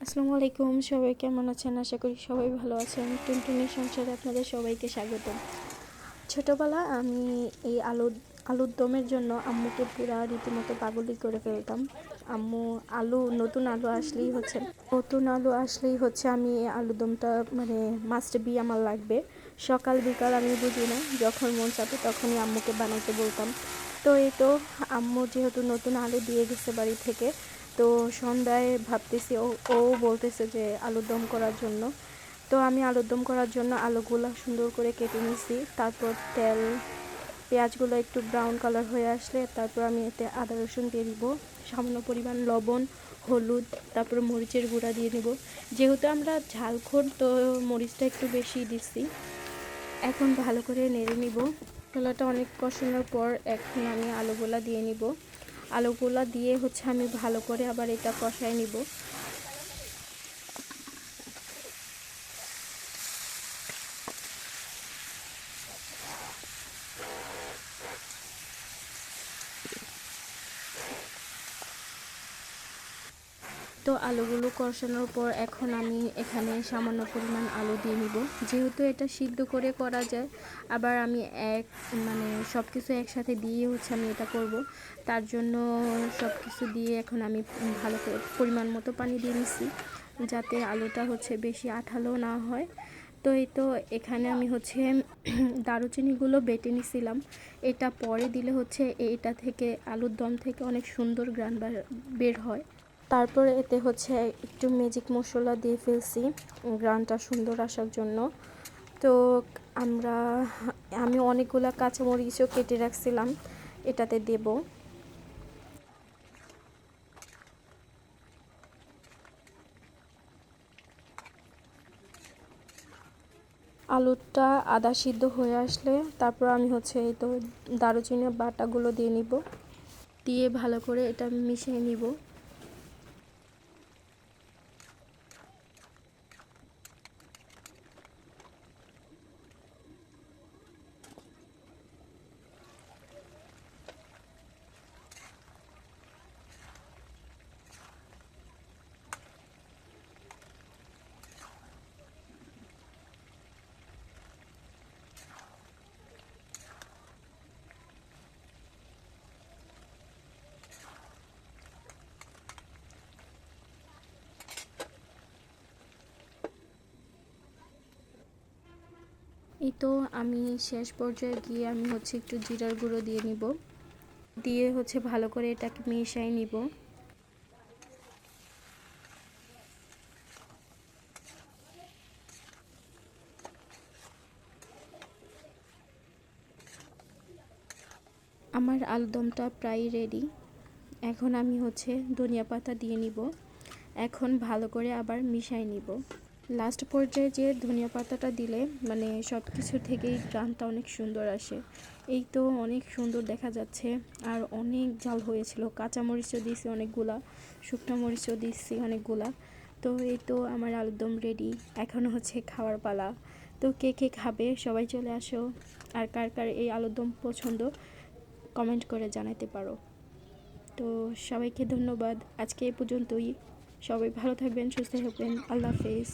আসসালামু আলাইকুম, সবাই কেমন আছেন? আশা করি সবাই ভালো আছেন। টুনটুনির সংসারে আপনাদের সবাইকে স্বাগত। ছোটোবেলা আমি এই আলুর দমের জন্য আম্মুকে পুরা রীতিমতো পাগলই করে ফেলতাম। আম্মু নতুন আলু আসলেই হচ্ছে আমি এই আলুর দমটা মানে মাস্ট বি আমার লাগবে। সকাল বিকাল আমি বুঝি না, যখন মন চাপে তখনই আম্মুকে বানাইতে বলতাম। তো এই তো আম্মু যেহেতু নতুন আলু দিয়ে গেছে বাড়ি থেকে, তো সন্ধ্যায় ভাবতেছি ও বলতেছে যে আলুর দম করার জন্য। তো আমি আলুর দম করার জন্য আলুগুলো সুন্দর করে কেটে নিছি। তারপর পেঁয়াজগুলো একটু ব্রাউন কালার হয়ে আসলে তারপর আমি এতে আদা রসুন দিয়ে দিব, সামান্য পরিমাণ লবণ, হলুদ, তারপর মরিচের গুঁড়া দিয়ে দেব। যেহেতু আমরা ঝালখোর, তো মরিচটা একটু বেশি দিচ্ছি। এখন ভালো করে নেড়ে নিব। মশলাটা অনেক কষানোর পর এখন আমি আলুগুলা দিয়ে নিব। আলুগুলা দিয়ে হচ্ছে আমি ভালো করে আবার এটা কষায় নিব। তো আলুগুলো কষানোর পর এখন আমি এখানে সামান্য পরিমাণ আলু দিয়ে নিব। যেহেতু এটা সিদ্ধ করে করা যায়, আবার আমি সব কিছু একসাথে দিয়ে হচ্ছে আমি এটা করব। তার জন্য সব কিছু দিয়ে এখন আমি ভালো করে পরিমাণ মতো পানি দিয়ে নিচ্ছি, যাতে আলুটা হচ্ছে বেশি আঠালো না হয়। তো এই তো এখানে আমি হচ্ছে দারুচিনিগুলো বেটে নিছিলাম। এটা পরে দিলে হচ্ছে এটা থেকে আলুর দম থেকে অনেক সুন্দর ঘ্রাণ বের হয়। তারপরে এতে হচ্ছে একটু ম্যাজিক মশলা দিয়ে ফেলছি ঘ্রাণটা সুন্দর আসার জন্য। তো আমরা আমি অনেকগুলো কাঁচামরিচও কেটে রাখছিলাম, এটাতে দেব। আলুটা আধা সিদ্ধ হয়ে আসলে তারপর আমি হচ্ছে এই তো দারুচিনি বাটাগুলো দিয়ে নিব, দিয়ে ভালো করে এটা মিশিয়ে নিব। এই তো আমি শেষ পর্যায়ে গিয়ে আমি হচ্ছে একটু জিরার গুঁড়ো দিয়ে নিব, দিয়ে হচ্ছে ভালো করে এটাকে মিশিয়ে নিব। আমার আলুদমটা প্রায় রেডি। এখন আমি হচ্ছে ধনিয়া পাতা দিয়ে নিব। এখন ভালো করে আবার মিশাই নিব। লাস্ট পর্যায়ে যে ধনিয়া পাতাটা দিলে মানে সব কিছু থেকেই ঘ্রাণটা অনেক সুন্দর আসে। এই তো অনেক সুন্দর দেখা যাচ্ছে। আর অনেক ঝাল হয়েছিল, কাঁচামরিচও দিয়েছি অনেকগুলা, শুকনো মরিচও দিয়েছি অনেকগুলা। তো এই তো আমার আলুদম রেডি। এখন হচ্ছে খাওয়ার পালা। তো কে কে খাবে সবাই চলে আসো। আর কার কার এই আলুদম পছন্দ কমেন্ট করে জানাতে পারো। তো সবাইকে ধন্যবাদ, আজকে এই পর্যন্তই। সবাই ভালো থাকবেন, সুস্থ থাকবেন, আল্লাহ হাফেজ।